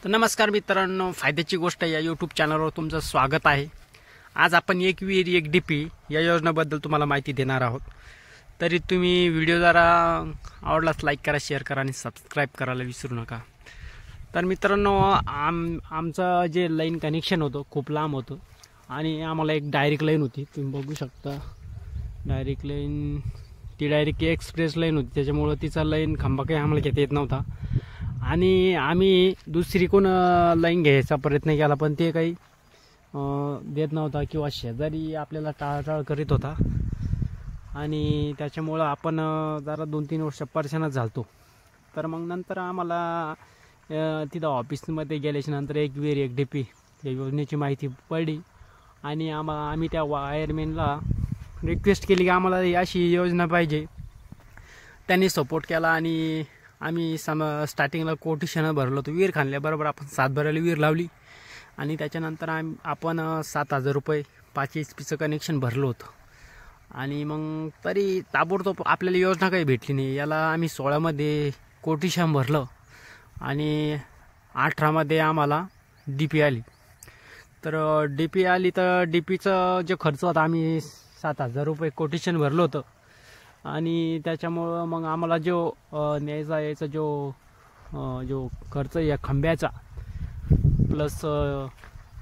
तर नमस्कार मित्रांनो, फायद्याची गोष्ट या यूट्यूब चॅनलवर तुमचं स्वागत आहे। आज आपण एक विहीर एक डीपी या योजनेबद्दल तुम्हाला माहिती देणार आहोत। तरी तुम्ही व्हिडिओ जरा आवडलाच लाईक करा, शेअर करा आणि सबस्क्राइब करायला विसरू नका। तर मित्रांनो, आमचं जे लाईन कनेक्शन होतं खूप लांब होतं आणि आम्हाला एक डायरेक्ट लाईन होती, तुम्ही बघू शकता। डायरेक्ट लाईन ती डायरेक्ट एक्सप्रेस लाईन होती, त्याच्यामुळे तिचा लाईन खंबा काही आम्हाला घेता येत नव्हता आणि आम्ही दुसरी कोण लाईन घ्यायचा प्रयत्न केला, पण ते काही देत नव्हता किंवा शेजारी आपल्याला टाळाटाळ करीत होता आणि त्याच्यामुळं आपण जरा 2-3 वर्ष परेशानच झालतो। तर मग नंतर आम्हाला तिथं ऑफिसमध्ये गेल्याच्या नंतर एक विहीर एक डीपी या योजनेची माहिती पडली आणि आम्ही त्या वायरमॅनला रिक्वेस्ट केली की आम्हाला अशी योजना पाहिजे। त्यांनी सपोर्ट केला आणि आम्ही स्टार्टिंगला कोटेशन भरलं होतं। विहीर खाणल्याबरोबर आपण 7 भरायला विहीर लावली आणि त्याच्यानंतर आपण 7,000 रुपये 5 HP कनेक्शन भरलं होतं आणि मग तरी ताबडतोब आपल्याला योजना काही भेटली नाही। याला आम्ही 16 मध्ये कोटेशन भरलं आणि 18 मध्ये आम्हाला डीपी आली। तर डीपी आली तर डीपीचा जो खर्च होता, आम्ही 7,000 रुपये कोटेशन भरलं होतं आणि त्याच्यामुळं मग आम्हाला जो न्यायचा यायचा जो खर्च या खंब्याचा प्लस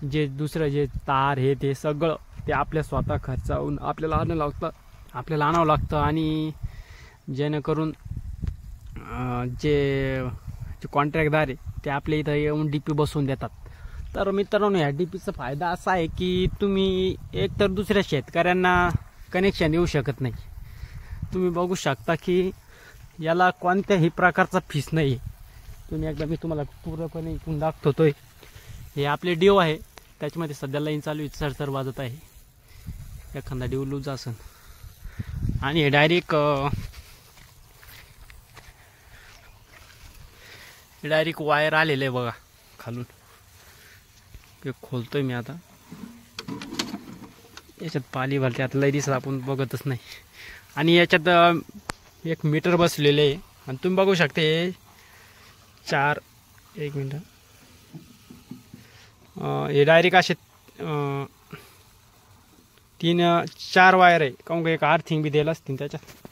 जे दुसरं जे तार हे ते सगळं ते आपल्या स्वतः खर्चावरून आपल्याला आणावं लागतं आणि जेणेकरून जे कॉन्ट्रॅक्टदार आहे ते आपल्या इथं येऊन डीपी बसवून देतात। तर मित्रांनो, या डीपीचा फायदा असा आहे की तुम्ही एकतर दुसऱ्या शेतकऱ्यांना कनेक्शन देऊ शकत नाही। तुम्ही बघू शकता की याला कोणत्याही प्रकारचा फीस नाही आहे। तुम्ही एकदा मी तुम्हाला पूर्णपणे इकडून दाखवतोय। हे आपले डिओ आहे, त्याच्यामध्ये सध्या लाईन चालू आहे, सरसर वाजत आहे। एखादा डिओ लूज असेल आणि हे डायरेक्ट वायर आलेलं आहे बघा खालून। ते खोलतोय मी आता, याच्यात पाली भरते आता लई दिसत आपण बघतच नाही आणि याच्यात एक मीटर बसलेले आहे आणि तुम्ही बघू शकता हे 1 मिनिट हे डायरेक्ट असे 3-4 वायर आहे। काहून का एक अर्थिंग बी द्यायला असतील, त्याच्यात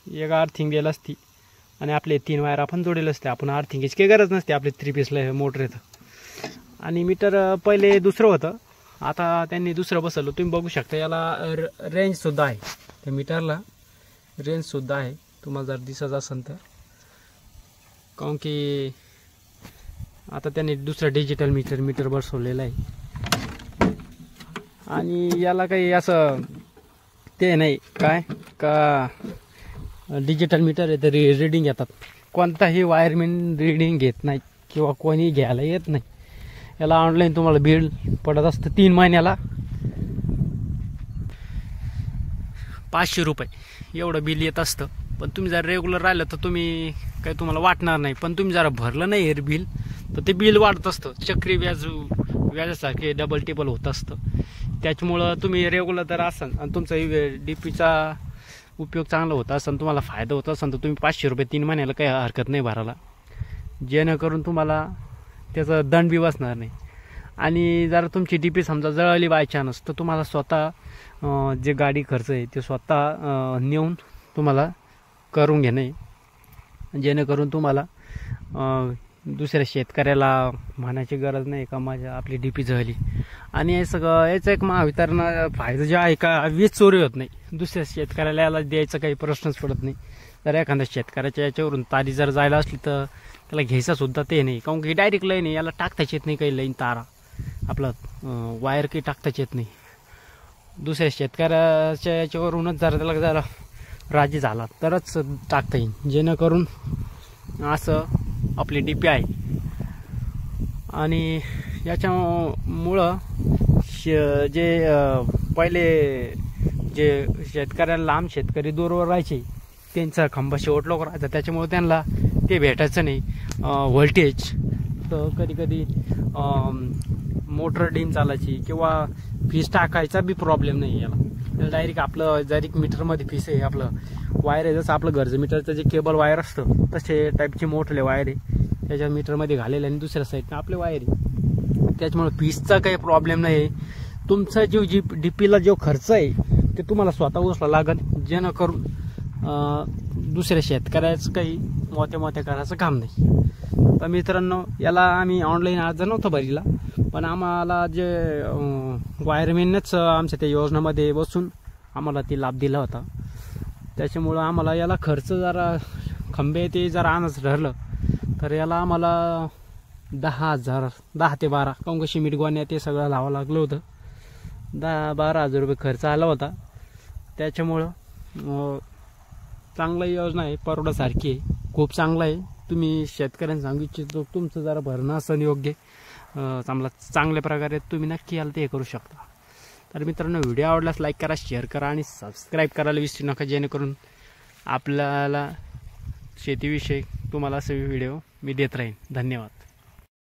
एक अर्थिंग द्यायला असती आणि आपले 3 वायर आपण जोडेल असते। आपण अर्थिंगची काही गरज नसते, आपले 3 पीसला मोटर येतं आणि मीटर पहिले दुसरं होतं, आता त्यांनी दुसरं बसवलं। तुम्ही बघू शकता याला रेंजसुद्धा आहे, त्या मीटरला रेंजसुद्धा आहे, तुम्हाला जर दिसत असेल तर। काहून की आता त्यांनी दुसरं डिजिटल मीटर बसवलेलं आहे आणि याला काही असं ते नाही काय का डिजिटल मीटर आहे तरी रीडिंग येतात। कोणताही वायरमॅन रीडिंग घेत नाही किंवा कोणी घ्यायला येत नाही। याला ऑनलाईन तुम्हाला बिल पडत असतं 3 महिन्याला 500 रुपये एवढं बिल येत असतं। पण तुम्ही जर रेग्युलर राहिलं तर काही तुम्हाला वाटणार नाही, पण तुम्ही जरा भरलं नाही हे बिल तर ते बिल वाढत असतं। चक्री व्याजासारखे डबल टेबल होत असतं। त्याच्यामुळं तुम्ही रेग्युलर जर असाल आणि तुमचा डीपीचा उपयोग चांगला होत असेल, तुम्हाला फायदा होत असेल तर तुम्ही 500 रुपये 3 महिन्याला काही हरकत नाही भरायला, जेणेकरून तुम्हाला त्याचा दंड बी बसणार नाही। आणि जर तुमची डीपी समजा जळाली बाय चान्स तर तुम्हाला स्वतः जे गाडी खर्च आहे ते स्वतः नेऊन तुम्हाला करून घेणे, जेणेकरून तुम्हाला दुसऱ्या शेतकऱ्याला म्हणायची गरज नाही का आपली डीपी जळली। आणि हे सगळं याचं एक महावितरण फायदा जे आहे का वीज चोरी होत नाही, दुसऱ्या शेतकऱ्याला याला द्यायचा काही प्रश्नच पडत नाही। जर एखाद्या शेतकऱ्याच्या याच्यावरून तारी जर जायला असली तर त्याला घ्यायचा सुद्धा ते नाही, काहून की डायरेक्ट लाईन आहे, याला टाकताच येत नाही काही लाईन तारा आपला वायर काही टाकताच येत नाही। दुसऱ्या शेतकऱ्याच्या याच्यावरूनच जरा राजी झाला तरच टाकता येईल, जेणेकरून असं आपली डीपी आहे। आणि याच्यामुळं जे पहिले जे शेतकऱ्याला लांब शेतकरी दूरवर राहायचे त्यांचा खंबा शेवट लवकर राहायचा, त्याच्यामुळे त्यांना ते भेटायचं नाही व्होल्टेज। तर कधी मोटर डीम चालायची किंवा फीस टाकायचा बी प्रॉब्लेम नाही याला। डायरेक्ट आपलं डायरेक्ट मीटरमध्ये फीस आहे आपलं वायर आहे, जसं आपलं घरचं मीटरचं जे केबल वायर असतं तसे टाईपचे मोठले वायर आहे त्याच्या मीटरमध्ये घालेले आणि दुसऱ्या साईडनं आपले वायर आहे. त्याच्यामुळे फीसचा काही प्रॉब्लेम नाही. तुमचा जो डीपीला जो खर्च आहे ते तुम्हाला स्वतः उचला लागेल, जेणेकरून दुसऱ्या शेतकऱ्याचं काही मोठ्या करायचं काम नाही. तर मित्रांनो, याला आम्ही ऑनलाईन अर्ज नव्हता भरला, पण आम्हाला जे वायरमॅननेच आमच्या त्या योजनेमध्ये बसून आम्हाला ती लाभ दिला होता. त्याच्यामुळं आम्हाला याला खर्च जरा खंबे ते जरा आणायचं ठरलं तर याला आम्हाला 10,000 10 ते 12 कंकशी मीठ गोण्या ते सगळं लावावं लागलं होतं. 10-12 रुपये खर्च आला होता. त्याच्यामुळं चांगला योजना आहे, परवडासारखी आहे, खूप चांगला आहे. तुम्ही शेतकऱ्यांना सांगू इच्छितो तुमचं जरा भरणं असं योग्य चांगल्या प्रकारे तुम्ही नक्की याला ते करू शकता. तर मित्रांनो, व्हिडिओ आवडल्यास लाईक करा, शेअर करा आणि सबस्क्राईब करायला विसरू नका, जेणेकरून आपल्याला शेतीविषयी तुम्हाला असे व्हिडिओ मी देत राहीन. धन्यवाद.